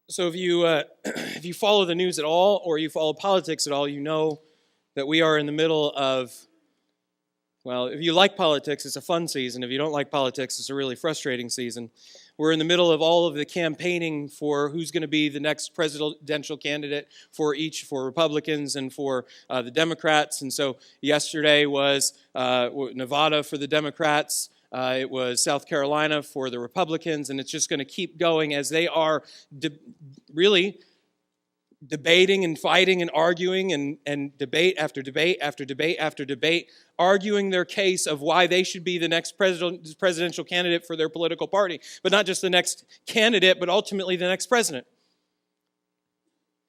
So if you if you follow the news at all, or you follow politics at all, you know that we are in the middle of, well, if you like politics, it's a fun season. If you don't like politics, it's a really frustrating season. We're in the middle of all of the campaigning for who's going to be the next presidential candidate for Republicans and for the Democrats. And so yesterday was Nevada for the Democrats. It was South Carolina for the Republicans, and it's just going to keep going as they are really debating and fighting and arguing and debate after debate after debate after debate, arguing their case of why they should be the next presidential candidate for their political party. But not just the next candidate, but ultimately the next president.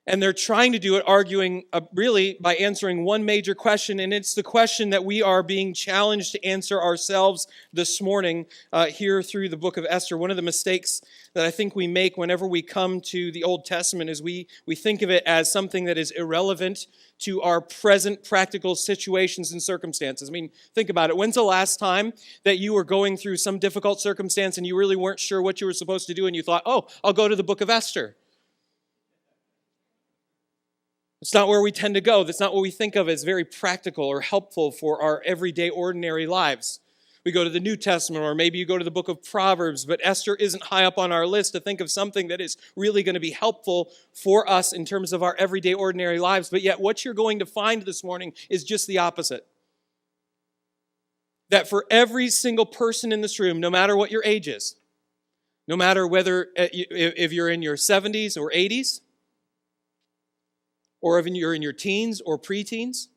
And they're trying to do it arguing really by answering one major question, and it's the question that we are being challenged to answer ourselves this morning here through the book of Esther. One of the mistakes that I think we make whenever we come to the Old Testament is we think of it as something that is irrelevant to our present practical situations and circumstances. I mean, think about it. When's the last time that you were going through some difficult circumstance and you really weren't sure what you were supposed to do and you thought, oh, I'll go to the book of Esther? It's not where we tend to go. That's not what we think of as very practical or helpful for our everyday, ordinary lives. We go to the New Testament, or maybe you go to the book of Proverbs, but Esther isn't high up on our list to think of something that is really going to be helpful for us in terms of our everyday, ordinary lives. But yet what you're going to find this morning is just the opposite. That for every single person in this room, no matter what your age is, no matter whether if you're in your 70s or 80s, or if you're in your teens or preteens.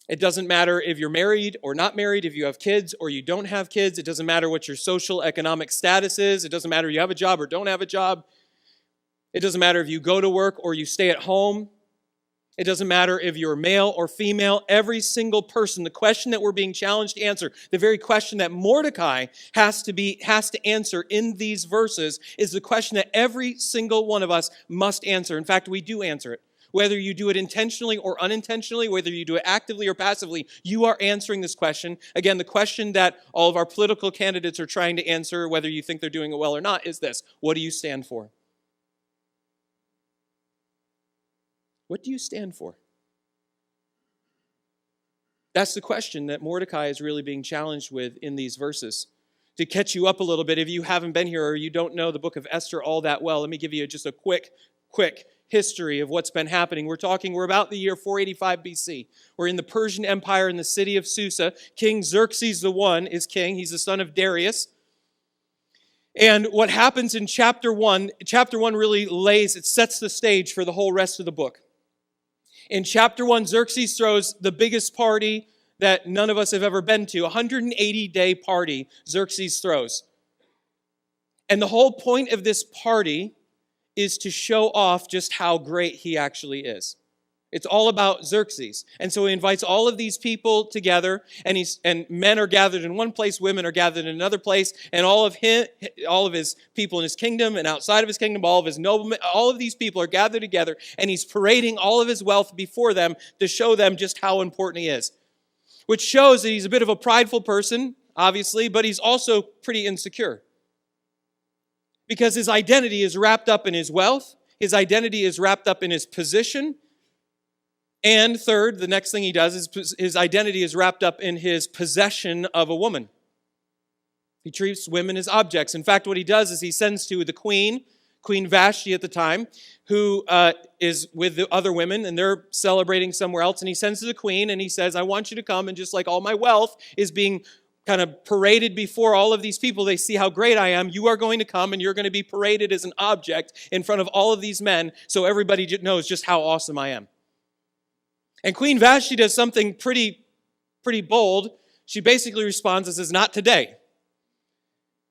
It doesn't matter if you're married or not married, if you have kids or you don't have kids. It doesn't matter what your social economic status is. It doesn't matter if you have a job or don't have a job. It doesn't matter if you go to work or you stay at home. It doesn't matter if you're male or female. Every single person, the question that we're being challenged to answer, the very question that Mordecai has to answer in these verses, is the question that every single one of us must answer. In fact, we do answer it. Whether you do it intentionally or unintentionally, whether you do it actively or passively, you are answering this question. Again, the question that all of our political candidates are trying to answer, whether you think they're doing it well or not, is this: what do you stand for? What do you stand for? That's the question that Mordecai is really being challenged with in these verses. To catch you up a little bit, if you haven't been here or you don't know the book of Esther all that well, let me give you just a quick history of what's been happening. We're about the year 485 BC. We're in the Persian Empire in the city of Susa. King Xerxes I is king. He's the son of Darius. And what happens in chapter 1 really sets the stage for the whole rest of the book. In chapter 1, Xerxes throws the biggest party that none of us have ever been to. 180-day party Xerxes throws. And the whole point of this party is to show off just how great he actually is. It's all about Xerxes. And so he invites all of these people together, and men are gathered in one place, women are gathered in another place, and all of his people in his kingdom and outside of his kingdom, all of his noblemen, all of these people are gathered together, and he's parading all of his wealth before them to show them just how important he is. Which shows that he's a bit of a prideful person, obviously, but he's also pretty insecure. Because his identity is wrapped up in his wealth, his identity is wrapped up in his position, and third, the next thing he does is his identity is wrapped up in his possession of a woman. He treats women as objects. In fact, what he does is he sends to the Queen Vashti at the time, who is with the other women, and they're celebrating somewhere else, and he sends to the queen, and he says, I want you to come, and just like all my wealth is being kind of paraded before all of these people, they see how great I am, you are going to come, and you're going to be paraded as an object in front of all of these men, so everybody knows just how awesome I am. And Queen Vashti does something pretty bold. She basically responds and says, not today.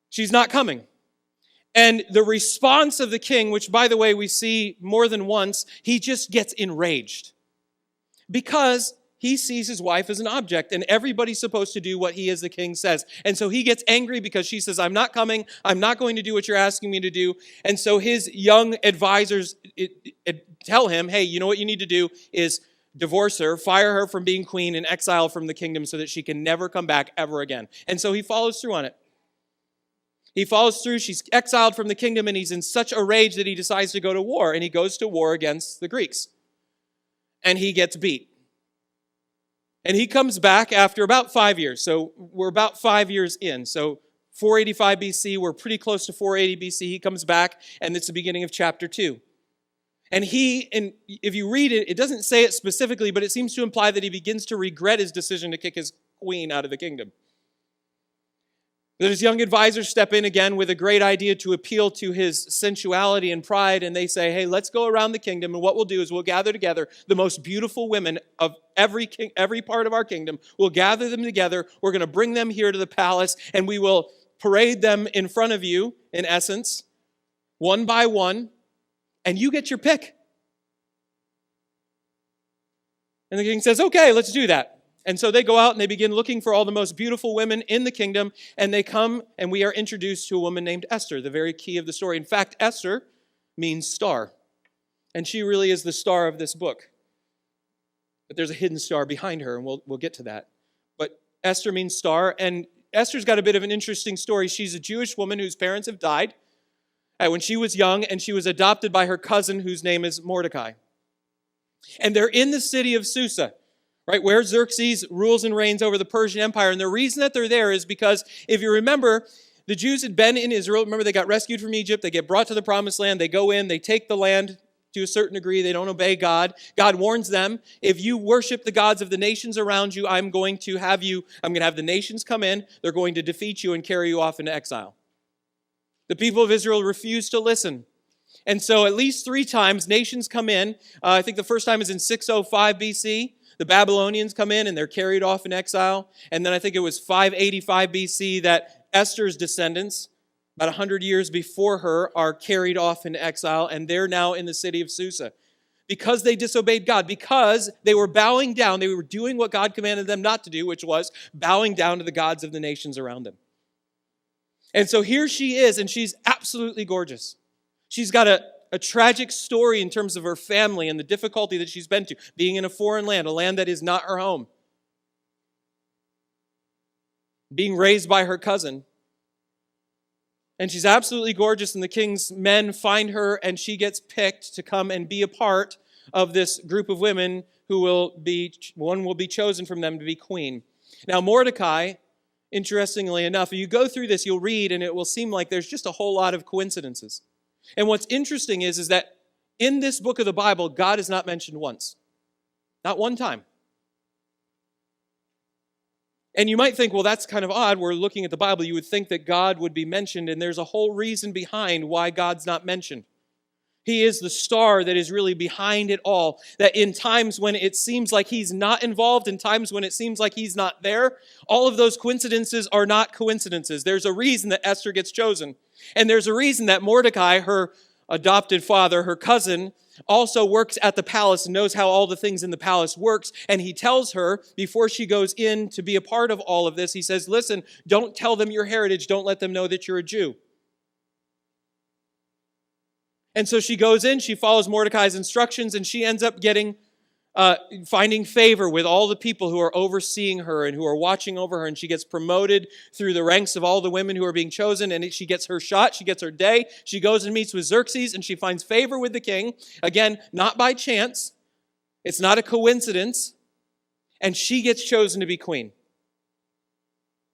She's not coming. And the response of the king, which by the way we see more than once, he just gets enraged. Because he sees his wife as an object, and everybody's supposed to do what he as the king says. And so he gets angry because she says, I'm not coming, I'm not going to do what you're asking me to do. And so his young advisors tell him, hey, you know what you need to do is divorce her, fire her from being queen, and exile from the kingdom so that she can never come back ever again. And so he follows through on it. He follows through. She's exiled from the kingdom, and he's in such a rage that he decides to go to war, and he goes to war against the Greeks. And he gets beat. And he comes back after about 5 years. So we're about 5 years in. So 485 BC, we're pretty close to 480 BC. He comes back, and it's the beginning of chapter 2. And if you read it, it doesn't say it specifically, but it seems to imply that he begins to regret his decision to kick his queen out of the kingdom. That his young advisors step in again with a great idea to appeal to his sensuality and pride, and they say, hey, let's go around the kingdom, and what we'll do is we'll gather together the most beautiful women of every part of our kingdom. We'll gather them together, we're going to bring them here to the palace, and we will parade them in front of you, in essence, one by one, and you get your pick. And the king says, okay, let's do that. And so they go out and they begin looking for all the most beautiful women in the kingdom, and they come and we are introduced to a woman named Esther, the very key of the story. In fact, Esther means star, and she really is the star of this book. But there's a hidden star behind her, and we'll get to that. But Esther means star, and Esther's got a bit of an interesting story. She's a Jewish woman whose parents have died when she was young, and she was adopted by her cousin whose name is Mordecai. And they're in the city of Susa, right, where Xerxes rules and reigns over the Persian Empire. And the reason that they're there is because, if you remember, the Jews had been in Israel. Remember, they got rescued from Egypt. They get brought to the promised land. They go in. They take the land to a certain degree. They don't obey God. God warns them, if you worship the gods of the nations around you, I'm going to have the nations come in. They're going to defeat you and carry you off into exile. The people of Israel refuse to listen. And so at least 3 times nations come in. I think the first time is in 605 BC. The Babylonians come in and they're carried off in exile. And then I think it was 585 BC that Esther's descendants, about 100 years before her, are carried off into exile. And they're now in the city of Susa. Because they disobeyed God. Because they were bowing down. They were doing what God commanded them not to do, which was bowing down to the gods of the nations around them. And so here she is, and she's absolutely gorgeous. She's got a tragic story in terms of her family and the difficulty that she's been to, being in a foreign land, a land that is not her home. Being raised by her cousin. And she's absolutely gorgeous, and the king's men find her, and she gets picked to come and be a part of this group of women one will be chosen from them to be queen. Now, Mordecai, interestingly enough, if you go through this, you'll read, and it will seem like there's just a whole lot of coincidences. And what's interesting is that in this book of the Bible, God is not mentioned once. Not one time. And you might think, well, that's kind of odd. We're looking at the Bible. You would think that God would be mentioned, and there's a whole reason behind why God's not mentioned. He is the star that is really behind it all. That in times when it seems like he's not involved, in times when it seems like he's not there, all of those coincidences are not coincidences. There's a reason that Esther gets chosen. And there's a reason that Mordecai, her adopted father, her cousin, also works at the palace and knows how all the things in the palace works. And he tells her, before she goes in to be a part of all of this, he says, listen, don't tell them your heritage. Don't let them know that you're a Jew. And so she goes in, she follows Mordecai's instructions, and she ends up finding favor with all the people who are overseeing her and who are watching over her. And she gets promoted through the ranks of all the women who are being chosen. And she gets her shot. She gets her day. She goes and meets with Xerxes, and she finds favor with the king. Again, not by chance. It's not a coincidence. And she gets chosen to be queen.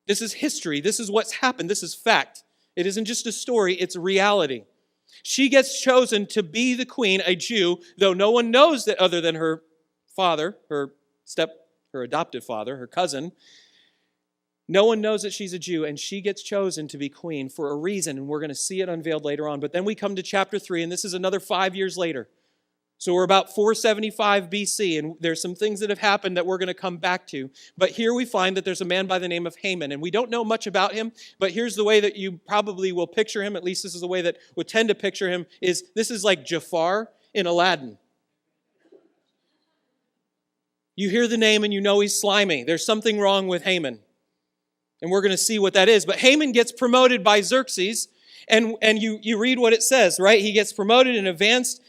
This is history. This is what's happened. This is fact. It isn't just a story. It's reality. She gets chosen to be the queen, a Jew, though no one knows that other than her father, her adoptive father, her cousin. No one knows that she's a Jew, and she gets chosen to be queen for a reason, and we're going to see it unveiled later on. But then we come to chapter 3, and this is another 5 years later. So we're about 475 BC, and there's some things that have happened that we're going to come back to. But here we find that there's a man by the name of Haman, and we don't know much about him, but here's the way that you probably will picture him, at least this is the way that would tend to picture him, is this is like Jafar in Aladdin. You hear the name and you know he's slimy. There's something wrong with Haman. And we're going to see what that is. But Haman gets promoted by Xerxes, and you read what it says, right? He gets promoted and advanced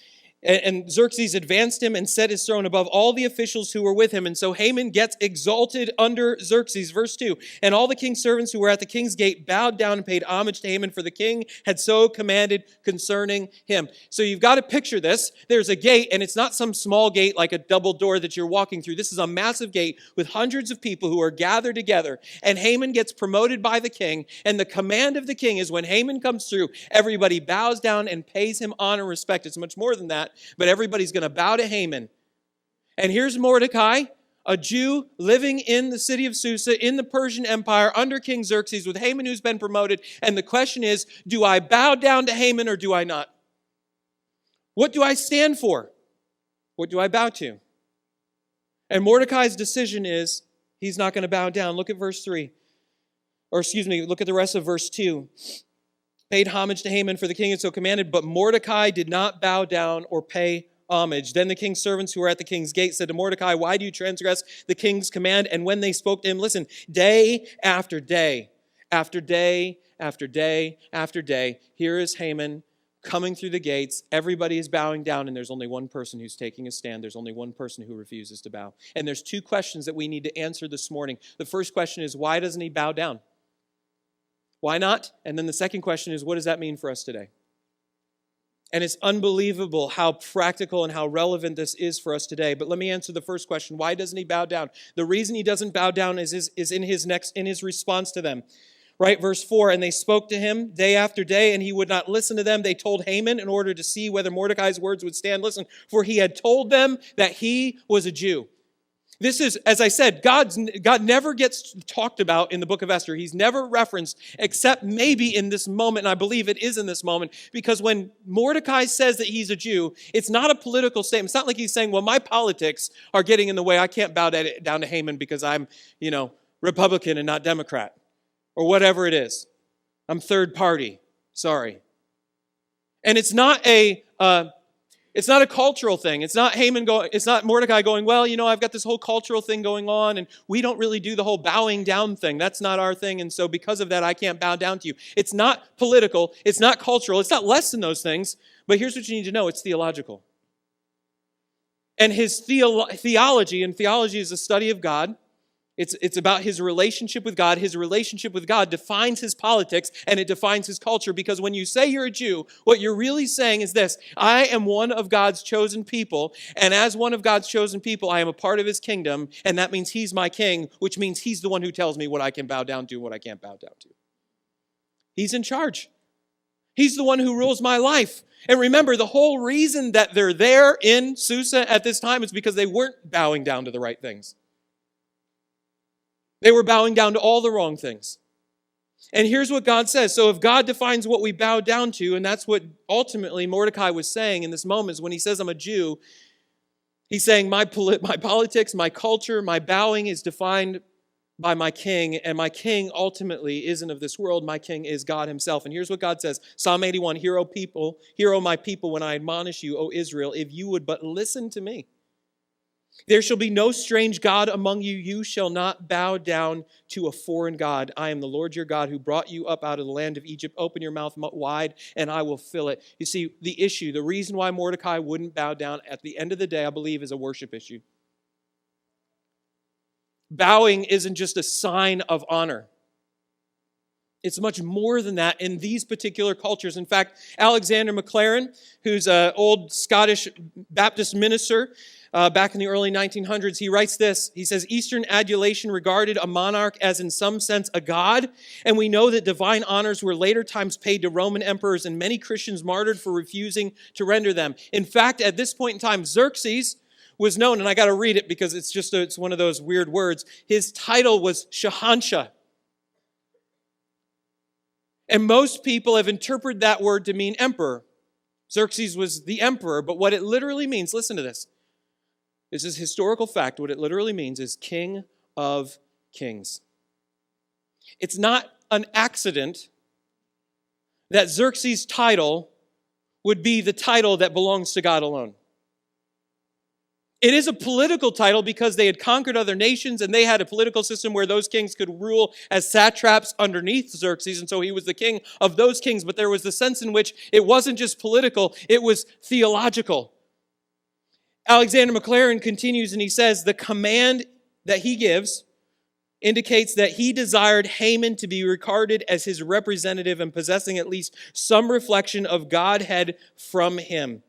And Xerxes advanced him and set his throne above all the officials who were with him. And so Haman gets exalted under Xerxes. Verse 2, and all the king's servants who were at the king's gate bowed down and paid homage to Haman, for the king had so commanded concerning him. So you've got to picture this. There's a gate, and it's not some small gate like a double door that you're walking through. This is a massive gate with hundreds of people who are gathered together. And Haman gets promoted by the king. And the command of the king is when Haman comes through, everybody bows down and pays him honor and respect. It's much more than that. But everybody's going to bow to Haman. And here's Mordecai, a Jew living in the city of Susa in the Persian Empire under King Xerxes with Haman who's been promoted. And the question is, do I bow down to Haman or do I not? What do I stand for? What do I bow to? And Mordecai's decision is he's not going to bow down. Look at verse 3. Look at the rest of verse 2. Paid homage to Haman, for the king had so commanded, but Mordecai did not bow down or pay homage. Then the king's servants who were at the king's gate said to Mordecai, why do you transgress the king's command? And when they spoke to him, listen, day after day, after day, after day, after day, here is Haman coming through the gates. Everybody is bowing down, and there's only one person who's taking a stand. There's only one person who refuses to bow. And there's two questions that we need to answer this morning. The first question is, why doesn't he bow down? Why not? And then the second question is, what does that mean for us today? And it's unbelievable how practical and how relevant this is for us today. But let me answer the first question. Why doesn't he bow down? The reason he doesn't bow down is in his response to them. Right, verse 4, and they spoke to him day after day, and he would not listen to them. They told Haman in order to see whether Mordecai's words would stand. Listen, for he had told them that he was a Jew. This is, as I said, God never gets talked about in the book of Esther. He's never referenced, except maybe in this moment, and I believe it is in this moment, because when Mordecai says that he's a Jew, it's not a political statement. It's not like he's saying, well, my politics are getting in the way. I can't bow down to Haman because I'm, Republican and not Democrat, or whatever it is. I'm third party. Sorry. And it's not a cultural thing. It's not Mordecai going, well, I've got this whole cultural thing going on, and we don't really do the whole bowing down thing. That's not our thing, and so because of that, I can't bow down to you. It's not political. It's not cultural. It's not less than those things, but here's what you need to know. It's theological. And his theology, and theology is a study of God. It's about his relationship with God. His relationship with God defines his politics, and it defines his culture, because when you say you're a Jew, what you're really saying is this: I am one of God's chosen people, and as one of God's chosen people, I am a part of his kingdom, and that means he's my king, which means he's the one who tells me what I can bow down to and what I can't bow down to. He's in charge. He's the one who rules my life. And remember, the whole reason that they're there in Susa at this time is because they weren't bowing down to the right things. They were bowing down to all the wrong things. And here's what God says. So if God defines what we bow down to, and that's what ultimately Mordecai was saying in this moment, is when he says I'm a Jew, he's saying my politics, my culture, my bowing is defined by my king, and my king ultimately isn't of this world. My king is God himself. And here's what God says. Psalm 81, hear, O my people, when I admonish you, O Israel, if you would but listen to me. There shall be no strange God among you. You shall not bow down to a foreign God. I am the Lord your God who brought you up out of the land of Egypt. Open your mouth wide and I will fill it. You see, the reason why Mordecai wouldn't bow down at the end of the day, I believe, is a worship issue. Bowing isn't just a sign of honor. It's much more than that in these particular cultures. In fact, Alexander MacLaren, who's an old Scottish Baptist minister, back in the early 1900s, he writes this. He says, Eastern adulation regarded a monarch as in some sense a god, and we know that divine honors were later times paid to Roman emperors and many Christians martyred for refusing to render them. In fact, at this point in time, Xerxes was known, and I got to read it because it's one of those weird words. His title was Shahanshah. And most people have interpreted that word to mean emperor. Xerxes was the emperor, but what it literally means, listen to this. This is historical fact. What it literally means is King of Kings. It's not an accident that Xerxes' title would be the title that belongs to God alone. It is a political title because they had conquered other nations and they had a political system where those kings could rule as satraps underneath Xerxes, and so he was the king of those kings. But there was the sense in which it wasn't just political, it was theological. Alexander McLaren continues and he says, the command that he gives indicates that he desired Haman to be regarded as his representative and possessing at least some reflection of Godhead from him.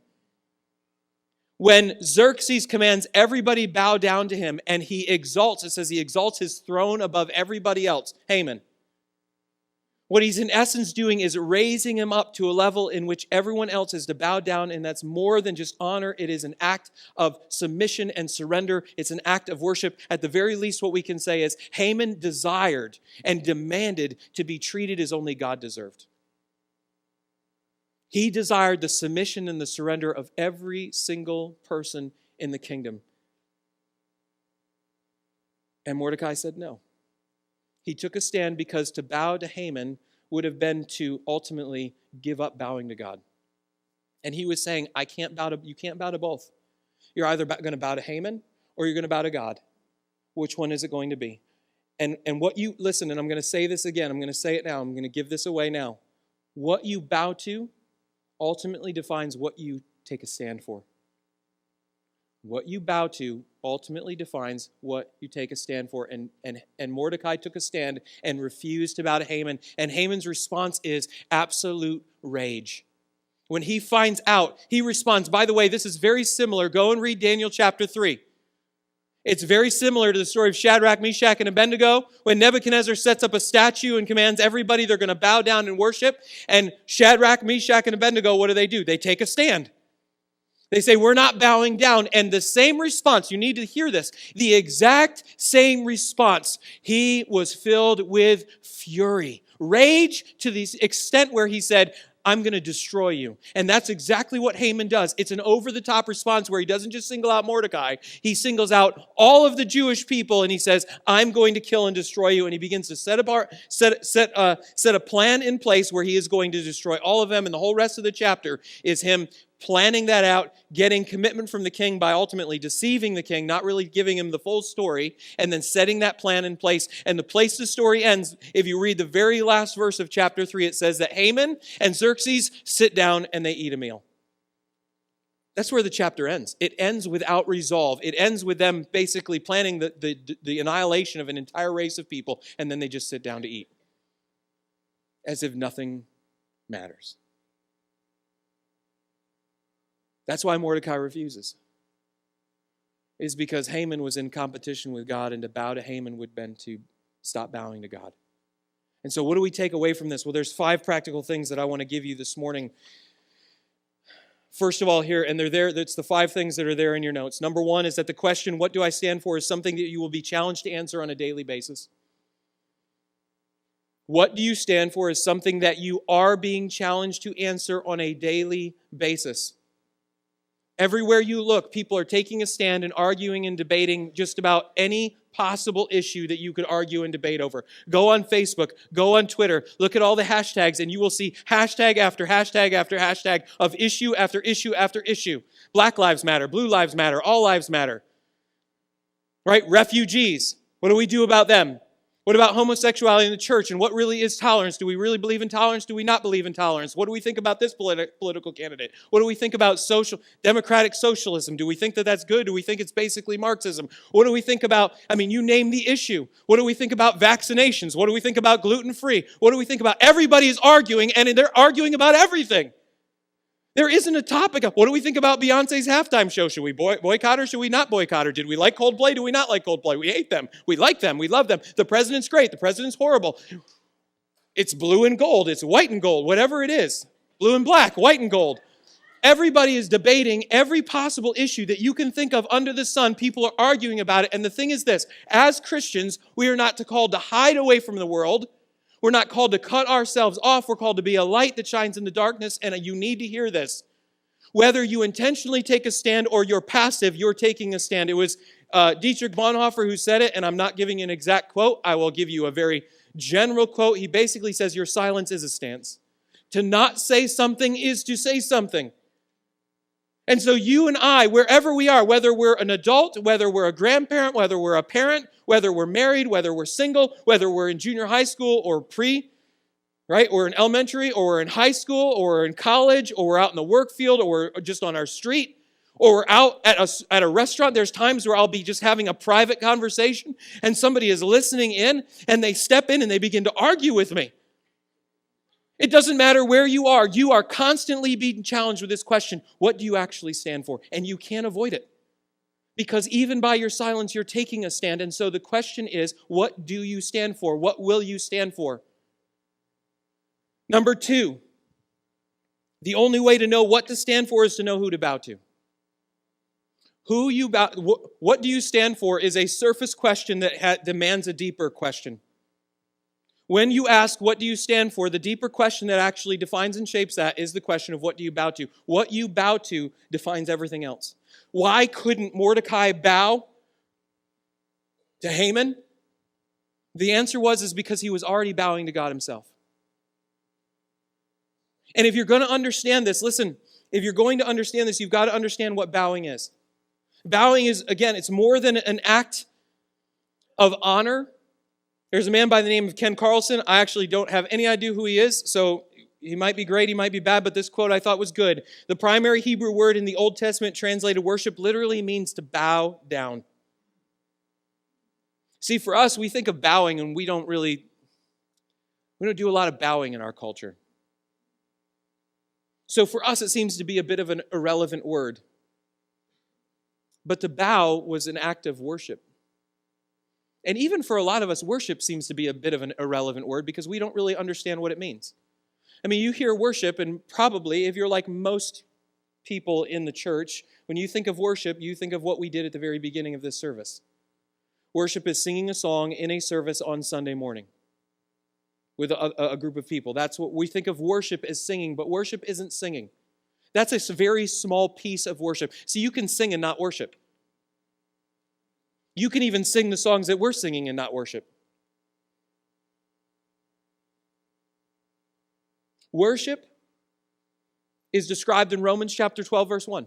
When Xerxes commands everybody bow down to him and he exalts, it says he exalts his throne above everybody else, Haman. What he's in essence doing is raising him up to a level in which everyone else is to bow down, and that's more than just honor. It is an act of submission and surrender. It's an act of worship. At the very least, what we can say is Haman desired and demanded to be treated as only God deserved. He desired the submission and the surrender of every single person in the kingdom. And Mordecai said no. He took a stand because to bow to Haman would have been to ultimately give up bowing to God. And he was saying, you can't bow to both. You're either going to bow to Haman or you're going to bow to God. Which one is it going to be? And what you, listen, and I'm going to say this again. I'm going to say it now. I'm going to give this away now. What you bow to ultimately defines what you take a stand for. What you bow to ultimately defines what you take a stand for. And Mordecai took a stand and refused to bow to Haman. And Haman's response is absolute rage. When he finds out, he responds, by the way, this is very similar. Go and read Daniel chapter 3. It's very similar to the story of Shadrach, Meshach, and Abednego when Nebuchadnezzar sets up a statue and commands everybody they're going to bow down and worship. And Shadrach, Meshach, and Abednego, what do? They take a stand. They say, we're not bowing down. And the same response, you need to hear this, the exact same response. He was filled with fury, rage to the extent where he said, I'm going to destroy you. And that's exactly what Haman does. It's an over-the-top response where he doesn't just single out Mordecai. He singles out all of the Jewish people and he says, I'm going to kill and destroy you. And he begins to set a plan in place where he is going to destroy all of them. And the whole rest of the chapter is him planning that out, getting commitment from the king by ultimately deceiving the king, not really giving him the full story, and then setting that plan in place. And the place the story ends, if you read the very last verse of chapter 3, it says that Haman and Xerxes sit down and they eat a meal. That's where the chapter ends. It ends without resolve. It ends with them basically planning the annihilation of an entire race of people, and then they just sit down to eat. As if nothing matters. That's why Mordecai refuses. It is because Haman was in competition with God, and to bow to Haman would have been to stop bowing to God. And so what do we take away from this? Well, there's 5 practical things that I want to give you this morning. First of all here, and they're there, that's the 5 things that are there in your notes. Number 1 is that the question, what do I stand for, is something that you will be challenged to answer on a daily basis. What do you stand for is something that you are being challenged to answer on a daily basis. Everywhere you look, people are taking a stand and arguing and debating just about any possible issue that you could argue and debate over. Go on Facebook, go on Twitter, look at all the hashtags, and you will see hashtag after hashtag after hashtag of issue after issue after issue. Black lives matter, blue lives matter, all lives matter. Right? Refugees. What do we do about them? What about homosexuality in the church? And what really is tolerance? Do we really believe in tolerance? Do we not believe in tolerance? What do we think about this political candidate? What do we think about democratic socialism? Do we think that that's good? Do we think it's basically Marxism? What do we think about, you name the issue. What do we think about vaccinations? What do we think about gluten-free? What do we think about? Everybody is arguing, and they're arguing about everything. There isn't a topic of, what do we think about Beyonce's halftime show? Should we boycott her? Should we not boycott her? Did we like Coldplay? Do we not like Coldplay? We hate them. We like them. We love them. The president's great. The president's horrible. It's blue and gold. It's white and gold. Whatever it is. Blue and black, white and gold. Everybody is debating every possible issue that you can think of under the sun. People are arguing about it. And the thing is this, as Christians, we are not called to hide away from the world. We're not called to cut ourselves off. We're called to be a light that shines in the darkness, and you need to hear this. Whether you intentionally take a stand or you're passive, you're taking a stand. It was Dietrich Bonhoeffer who said it, and I'm not giving an exact quote. I will give you a very general quote. He basically says, your silence is a stance. To not say something is to say something. And so you and I, wherever we are, whether we're an adult, whether we're a grandparent, whether we're a parent, whether we're married, whether we're single, whether we're in junior high school or pre, right? Or in elementary, or we're in high school, or we're in college, or we're out in the work field, or we're just on our street. Or we're out at a restaurant. There's times where I'll be just having a private conversation and somebody is listening in and they step in and they begin to argue with me. It doesn't matter where you are constantly being challenged with this question, what do you actually stand for? And you can't avoid it. Because even by your silence, you're taking a stand. And so the question is, what do you stand for? What will you stand for? Number 2, the only way to know what to stand for is to know who to bow to. What do you stand for is a surface question that demands a deeper question. When you ask, what do you stand for, the deeper question that actually defines and shapes that is the question of what do you bow to. What you bow to defines everything else. Why couldn't Mordecai bow to Haman? The answer is because he was already bowing to God himself. And if you're going to understand this, listen, if you're going to understand this, you've got to understand what bowing is. Bowing is, again, it's more than an act of honor. There's a man by the name of Ken Carlson. I actually don't have any idea who he is, so he might be great, he might be bad, but this quote I thought was good. The primary Hebrew word in the Old Testament translated worship literally means to bow down. See, for us, we think of bowing and we don't do a lot of bowing in our culture. So for us, it seems to be a bit of an irrelevant word. But to bow was an act of worship. And even for a lot of us, worship seems to be a bit of an irrelevant word because we don't really understand what it means. I mean, you hear worship, and probably, if you're like most people in the church, when you think of worship, you think of what we did at the very beginning of this service. Worship is singing a song in a service on Sunday morning with a group of people. That's what we think of worship as singing, but worship isn't singing. That's a very small piece of worship. See, you can sing and not worship. You can even sing the songs that we're singing and not worship. Worship is described in Romans chapter 12, verse 1.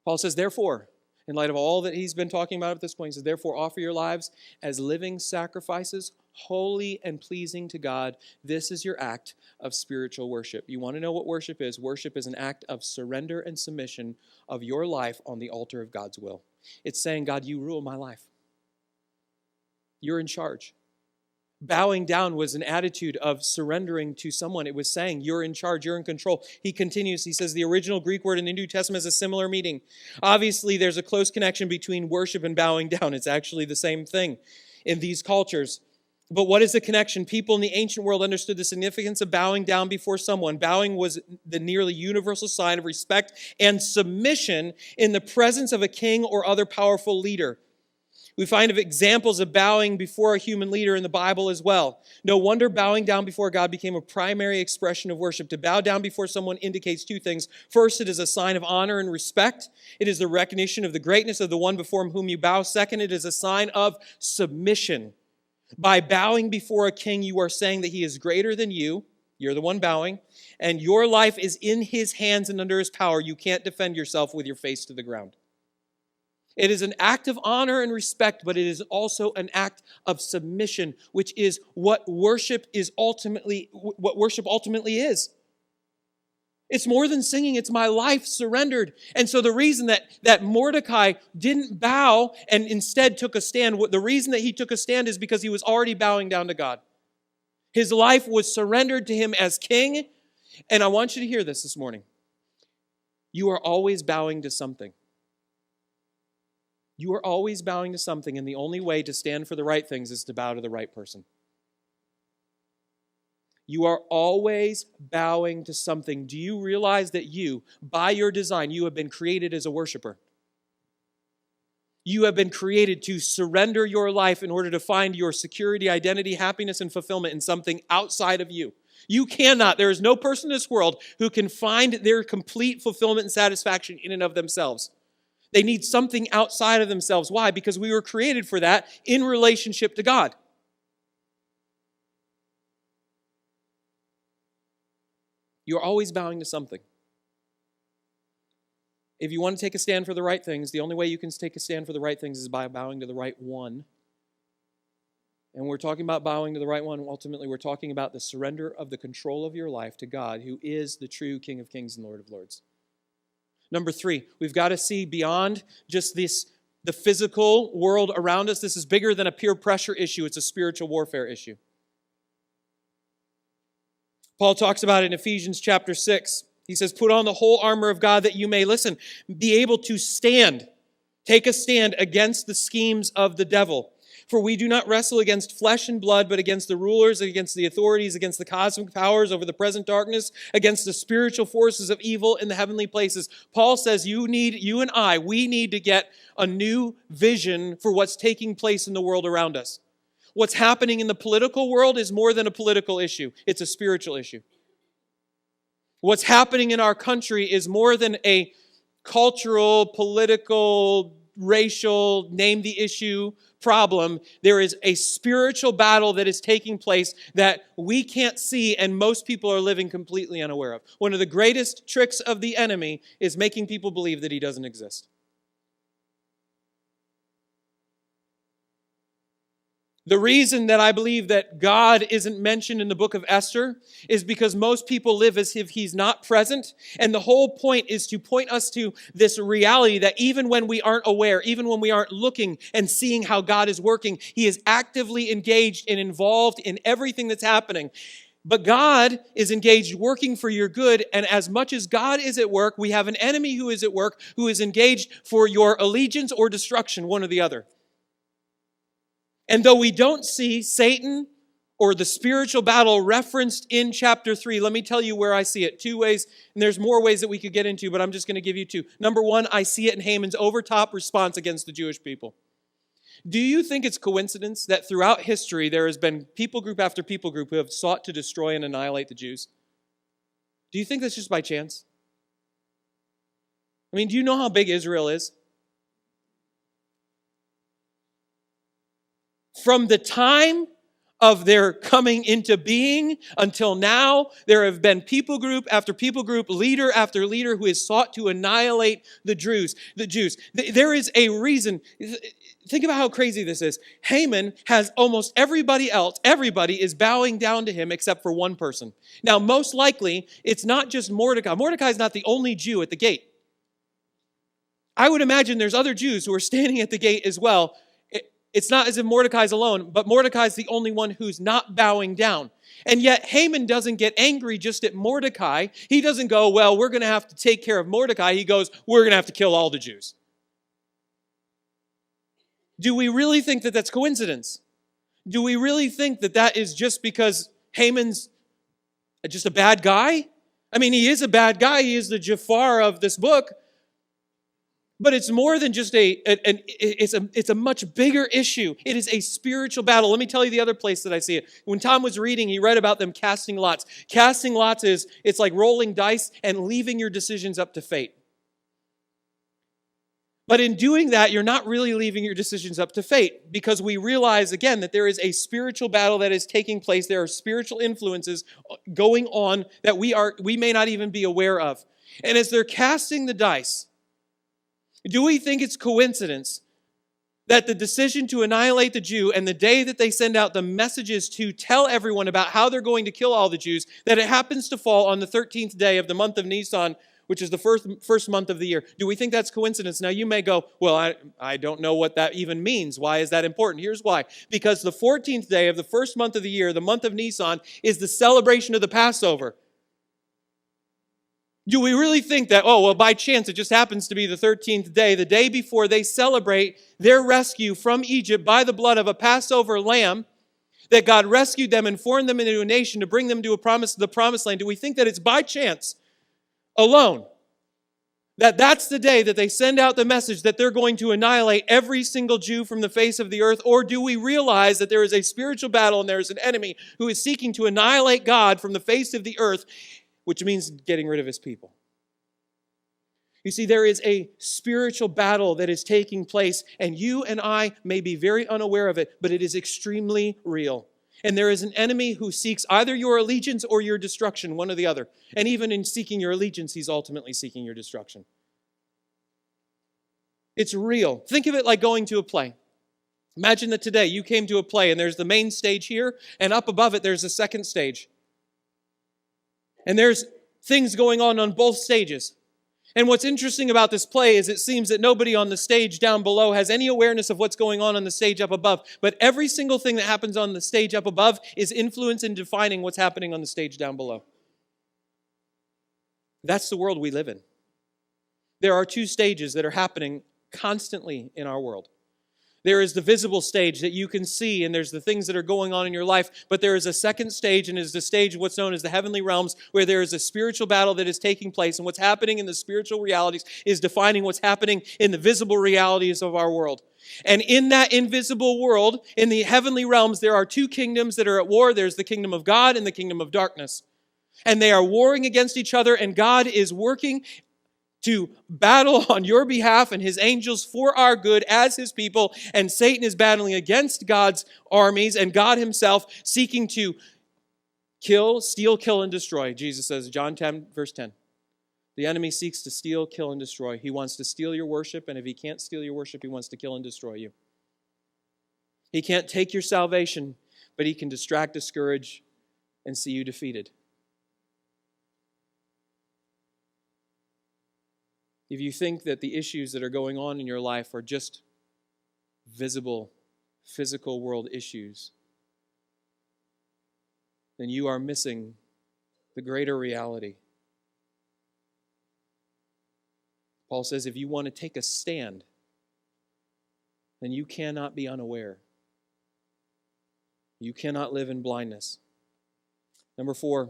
Paul says, therefore, in light of all that he's been talking about at this point, he says, therefore, offer your lives as living sacrifices, holy and pleasing to God. This is your act of spiritual worship. You want to know what worship is? Worship is an act of surrender and submission of your life on the altar of God's will. It's saying, God, you rule my life. You're in charge. Bowing down was an attitude of surrendering to someone. It was saying, you're in charge, you're in control. He continues, he says, the original Greek word in the New Testament is a similar meaning. Obviously, there's a close connection between worship and bowing down. It's actually the same thing in these cultures. But what is the connection? People in the ancient world understood the significance of bowing down before someone. Bowing was the nearly universal sign of respect and submission in the presence of a king or other powerful leader. We find examples of bowing before a human leader in the Bible as well. No wonder bowing down before God became a primary expression of worship. To bow down before someone indicates two things. First, it is a sign of honor and respect. It is the recognition of the greatness of the one before whom you bow. Second, it is a sign of submission. By bowing before a king, you are saying that he is greater than you. You're the one bowing. And your life is in his hands and under his power. You can't defend yourself with your face to the ground. It is an act of honor and respect, but it is also an act of submission, which is what worship ultimately is. It's more than singing, it's my life surrendered. And so the reason that Mordecai didn't bow and instead took a stand, the reason that he took a stand is because he was already bowing down to God. His life was surrendered to him as king. And I want you to hear this morning. You are always bowing to something. You are always bowing to something, and the only way to stand for the right things is to bow to the right person. You are always bowing to something. Do you realize that you, by your design, you have been created as a worshiper? You have been created to surrender your life in order to find your security, identity, happiness, and fulfillment in something outside of you. You cannot. There is no person in this world who can find their complete fulfillment and satisfaction in and of themselves. They need something outside of themselves. Why? Because we were created for that in relationship to God. You're always bowing to something. If you want to take a stand for the right things, the only way you can take a stand for the right things is by bowing to the right one. And we're talking about bowing to the right one. Ultimately, we're talking about the surrender of the control of your life to God, who is the true King of Kings and Lord of Lords. Number 3, we've got to see beyond just the physical world around us. This is bigger than a peer pressure issue. It's a spiritual warfare issue. Paul talks about it in Ephesians chapter 6. He says, put on the whole armor of God that you may, listen, be able to stand. Take a stand against the schemes of the devil. For we do not wrestle against flesh and blood, but against the rulers, against the authorities, against the cosmic powers over the present darkness, against the spiritual forces of evil in the heavenly places. Paul says we need to get a new vision for what's taking place in the world around us. What's happening in the political world is more than a political issue. It's a spiritual issue. What's happening in our country is more than a cultural, political, racial, name the issue problem. There is a spiritual battle that is taking place that we can't see and most people are living completely unaware of. One of the greatest tricks of the enemy is making people believe that he doesn't exist. The reason that I believe that God isn't mentioned in the book of Esther is because most people live as if he's not present. And the whole point is to point us to this reality that even when we aren't aware, even when we aren't looking and seeing how God is working, he is actively engaged and involved in everything that's happening. But God is engaged working for your good. And as much as God is at work, we have an enemy who is at work, who is engaged for your allegiance or destruction, one or the other. And though we don't see Satan or the spiritual battle referenced in chapter 3, let me tell you where I see it. 2 ways, and there's more ways that we could get into, but I'm just going to give you 2. Number 1, I see it in Haman's overtop response against the Jewish people. Do you think it's coincidence that throughout history there has been people group after people group who have sought to destroy and annihilate the Jews? Do you think that's just by chance? I mean, do you know how big Israel is? From the time of their coming into being until now, there have been people group after people group, leader after leader who has sought to annihilate the Jews. There is a reason. Think about how crazy this is. Haman has almost everybody else. Everybody is bowing down to him except for one person. Now, most likely, it's not just Mordecai. Mordecai is not the only Jew at the gate. I would imagine there's other Jews who are standing at the gate as well. It's not as if Mordecai's alone, but Mordecai's the only one who's not bowing down. And yet Haman doesn't get angry just at Mordecai. He doesn't go, well, we're going to have to take care of Mordecai. He goes, we're going to have to kill all the Jews. Do we really think that that's coincidence? Do we really think that that is just because Haman's just a bad guy? I mean, he is a bad guy. He is the Jafar of this book. But it's more than just it's a much bigger issue. It is a spiritual battle. Let me tell you the other place that I see it. When Tom was reading, he read about them casting lots. Casting lots it's like rolling dice and leaving your decisions up to fate. But in doing that, you're not really leaving your decisions up to fate, because we realize, again, that there is a spiritual battle that is taking place. There are spiritual influences going on that we may not even be aware of. And as they're casting the dice, do we think it's coincidence that the decision to annihilate the Jew and the day that they send out the messages to tell everyone about how they're going to kill all the Jews, that it happens to fall on the 13th day of the month of Nisan, which is the first month of the year? Do we think that's coincidence? Now you may go, well, I don't know what that even means. Why is that important? Here's why. Because the 14th day of the first month of the year, the month of Nisan, is the celebration of the Passover. Do we really think that, by chance it just happens to be the 13th day, the day before they celebrate their rescue from Egypt by the blood of a Passover lamb, that God rescued them and formed them into a nation to bring them to the promised land? Do we think that it's by chance alone that that's the day that they send out the message that they're going to annihilate every single Jew from the face of the earth? Or do we realize that there is a spiritual battle and there is an enemy who is seeking to annihilate God from the face of the earth, which means getting rid of his people? You see, there is a spiritual battle that is taking place, and you and I may be very unaware of it, but it is extremely real. And there is an enemy who seeks either your allegiance or your destruction, one or the other. And even in seeking your allegiance, he's ultimately seeking your destruction. It's real. Think of it like going to a play. Imagine that today you came to a play, and there's the main stage here, and up above it there's a second stage. And there's things going on both stages. And what's interesting about this play is it seems that nobody on the stage down below has any awareness of what's going on the stage up above. But every single thing that happens on the stage up above is influence in defining what's happening on the stage down below. That's the world we live in. There are two stages that are happening constantly in our world. There is the visible stage that you can see, and there's the things that are going on in your life. But there is a second stage, and it is the stage of what's known as the heavenly realms, where there is a spiritual battle that is taking place. And what's happening in the spiritual realities is defining what's happening in the visible realities of our world. And in that invisible world, in the heavenly realms, there are two kingdoms that are at war. There's the kingdom of God and the kingdom of darkness. And they are warring against each other, and God is working to battle on your behalf and his angels for our good as his people. And Satan is battling against God's armies and God himself seeking to kill, steal, kill, and destroy. Jesus says, John 10, verse 10. The enemy seeks to steal, kill, and destroy. He wants to steal your worship, and if he can't steal your worship, he wants to kill and destroy you. He can't take your salvation, but he can distract, discourage, and see you defeated. If you think that the issues that are going on in your life are just visible, physical world issues, then you are missing the greater reality. Paul says if you want to take a stand, then you cannot be unaware. You cannot live in blindness. Number 4.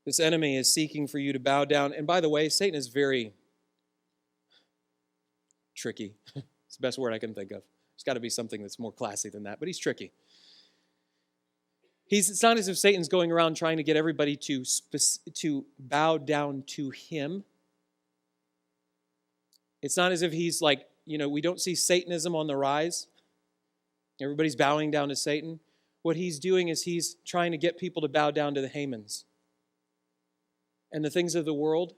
This enemy is seeking for you to bow down. And by the way, Satan is very tricky. It's the best word I can think of. There's got to be something that's more classy than that, but he's tricky. It's not as if Satan's going around trying to get everybody to bow down to him. It's not as if he's like, we don't see Satanism on the rise. Everybody's bowing down to Satan. What he's doing is he's trying to get people to bow down to the Hamans and the things of the world,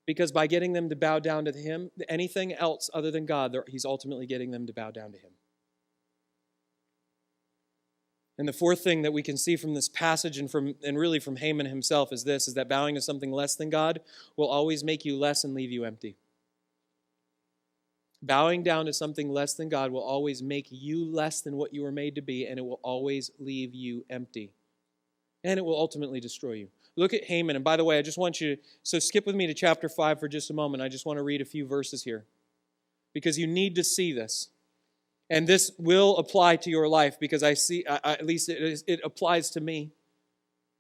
because by getting them to bow down to him, anything else other than God, he's ultimately getting them to bow down to him. And the fourth thing that we can see from this passage and really from Haman himself is that bowing to something less than God will always make you less and leave you empty. Bowing down to something less than God will always make you less than what you were made to be, and it will always leave you empty. And it will ultimately destroy you. Look at Haman. And by the way, I just want you so skip with me to chapter 5 for just a moment. I just want to read a few verses here, because you need to see this. And this will apply to your life, because at least it applies to me.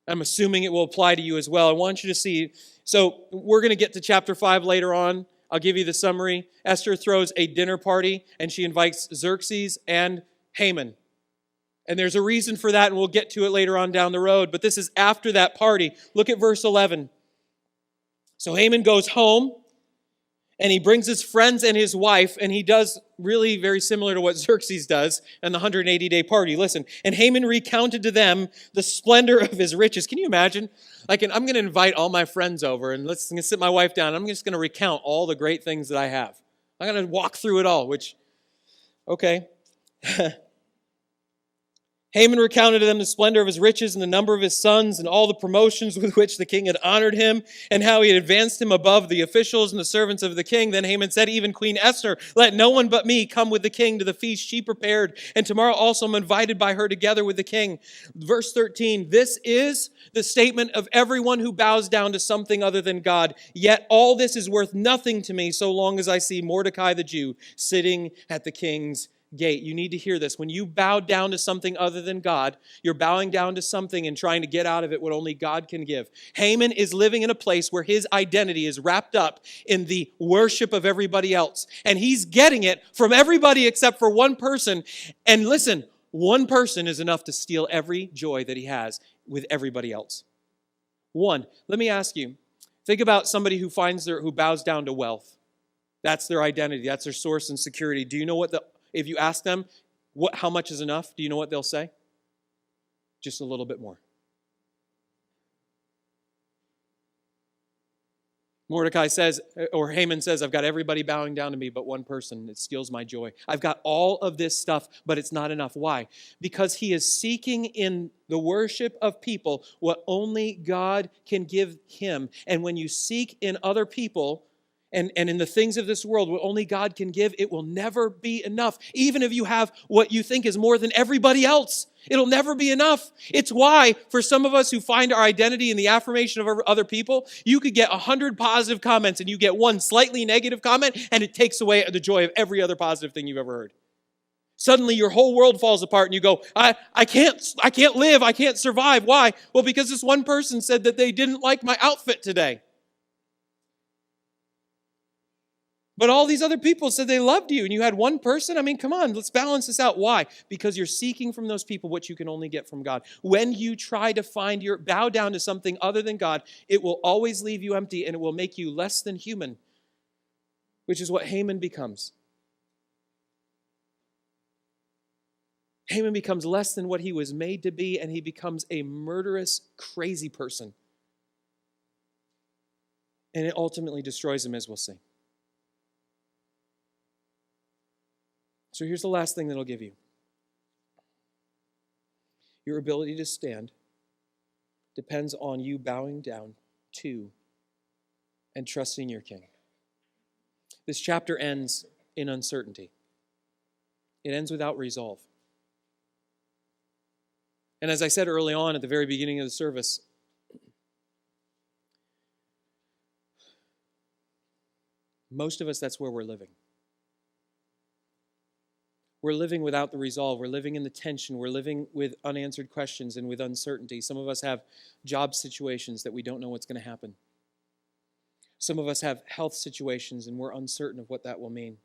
I'm assuming it will apply to you as well. I want you to see. So we're going to get to chapter 5 later on. I'll give you the summary. Esther throws a dinner party, and she invites Xerxes and Haman. And there's a reason for that, and we'll get to it later on down the road. But this is after that party. Look at verse 11. So Haman goes home, and he brings his friends and his wife, and he does really very similar to what Xerxes does in the 180-day party. Listen, and Haman recounted to them the splendor of his riches. Can you imagine? I'm going to invite all my friends over, and I'm going to sit my wife down. I'm just going to recount all the great things that I have. I'm going to walk through it all, okay. Haman recounted to them the splendor of his riches and the number of his sons and all the promotions with which the king had honored him and how he had advanced him above the officials and the servants of the king. Then Haman said, even Queen Esther, let no one but me come with the king to the feast she prepared. And tomorrow also I'm invited by her together with the king. Verse 13, this is the statement of everyone who bows down to something other than God. Yet all this is worth nothing to me so long as I see Mordecai the Jew sitting at the king's gate. You need to hear this. When you bow down to something other than God, you're bowing down to something and trying to get out of it what only God can give. Haman is living in a place where his identity is wrapped up in the worship of everybody else. And he's getting it from everybody except for one person. And listen, one person is enough to steal every joy that he has with everybody else. One. Let me ask you, think about somebody who bows down to wealth. That's their identity. That's their source and security. Do you know if you ask them how much is enough, do you know what they'll say? Just a little bit more. Mordecai says, or Haman says, I've got everybody bowing down to me but one person. It steals my joy. I've got all of this stuff, but it's not enough. Why? Because he is seeking in the worship of people what only God can give him. And when you seek in other people and in the things of this world what only God can give, it will never be enough. Even if you have what you think is more than everybody else, it'll never be enough. It's why, for some of us who find our identity in the affirmation of other people, you could get 100 positive comments and you get one slightly negative comment, and it takes away the joy of every other positive thing you've ever heard. Suddenly your whole world falls apart and you go, I can't live, I can't survive. Why? Well, because this one person said that they didn't like my outfit today. But all these other people said they loved you, and you had one person? I mean, come on, let's balance this out. Why? Because you're seeking from those people what you can only get from God. When you try to bow down to something other than God, it will always leave you empty, and it will make you less than human, which is what Haman becomes. Haman becomes less than what he was made to be, and he becomes a murderous, crazy person. And it ultimately destroys him, as we'll see. So here's the last thing that I'll give you. Your ability to stand depends on you bowing down to and trusting your King. This chapter ends in uncertainty. It ends without resolve. And as I said early on at the very beginning of the service, most of us, that's where we're living. We're living without the resolve. We're living in the tension. We're living with unanswered questions and with uncertainty. Some of us have job situations that we don't know what's going to happen. Some of us have health situations and we're uncertain of what that will mean.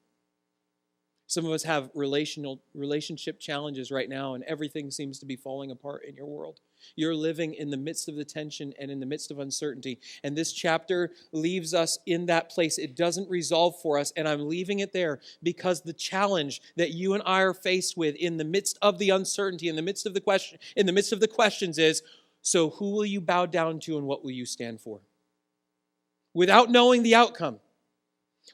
Some of us have relationship challenges right now, and everything seems to be falling apart in your world. You're living in the midst of the tension and in the midst of uncertainty. And this chapter leaves us in that place. It doesn't resolve for us, and I'm leaving it there because the challenge that you and I are faced with in the midst of the uncertainty, in the midst of the questions is, so who will you bow down to and what will you stand for? Without knowing the outcome,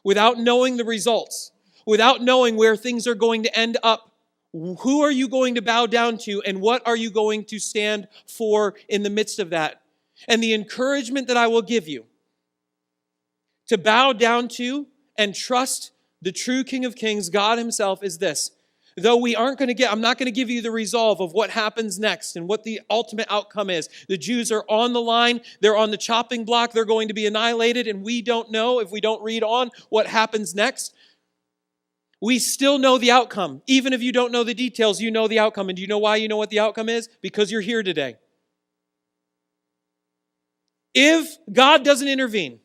without knowing the results, without knowing where things are going to end up, who are you going to bow down to and what are you going to stand for in the midst of that? And the encouragement that I will give you to bow down to and trust the true King of Kings, God himself, is this. Though I'm not going to give you the resolve of what happens next and what the ultimate outcome is. The Jews are on the line. They're on the chopping block. They're going to be annihilated, and we don't know, if we don't read on, what happens next. We still know the outcome. Even if you don't know the details, you know the outcome. And do you know why you know what the outcome is? Because you're here today. If God doesn't intervene,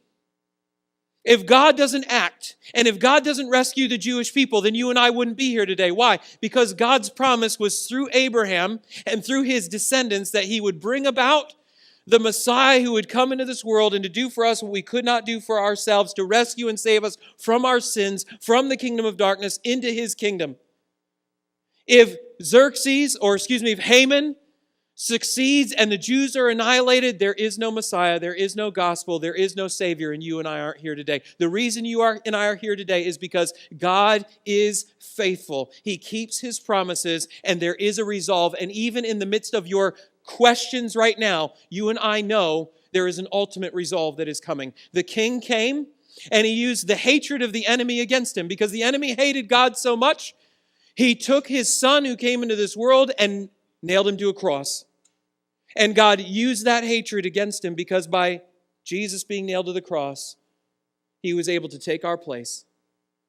if God doesn't act, and if God doesn't rescue the Jewish people, then you and I wouldn't be here today. Why? Because God's promise was through Abraham and through his descendants that he would bring about the Messiah who would come into this world and to do for us what we could not do for ourselves, to rescue and save us from our sins, from the kingdom of darkness into his kingdom. If Haman succeeds and the Jews are annihilated, there is no Messiah, there is no gospel, there is no Savior, and you and I aren't here today. The reason you and I are here today is because God is faithful. He keeps his promises, and there is a resolve. And even in the midst of your questions right now, you and I know there is an ultimate resolve that is coming. The king came and he used the hatred of the enemy against him because the enemy hated God so much. He took his son who came into this world and nailed him to a cross. And God used that hatred against him because by Jesus being nailed to the cross, he was able to take our place,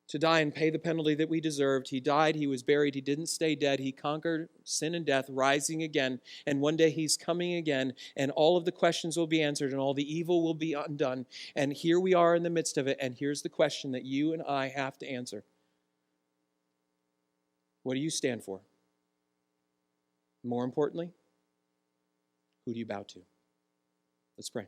to die and pay the penalty that we deserved. He died, he was buried, he didn't stay dead. He conquered sin and death, rising again. And one day he's coming again, and all of the questions will be answered, and all the evil will be undone. And here we are in the midst of it, and here's the question that you and I have to answer. What do you stand for? More importantly, who do you bow to? Let's pray.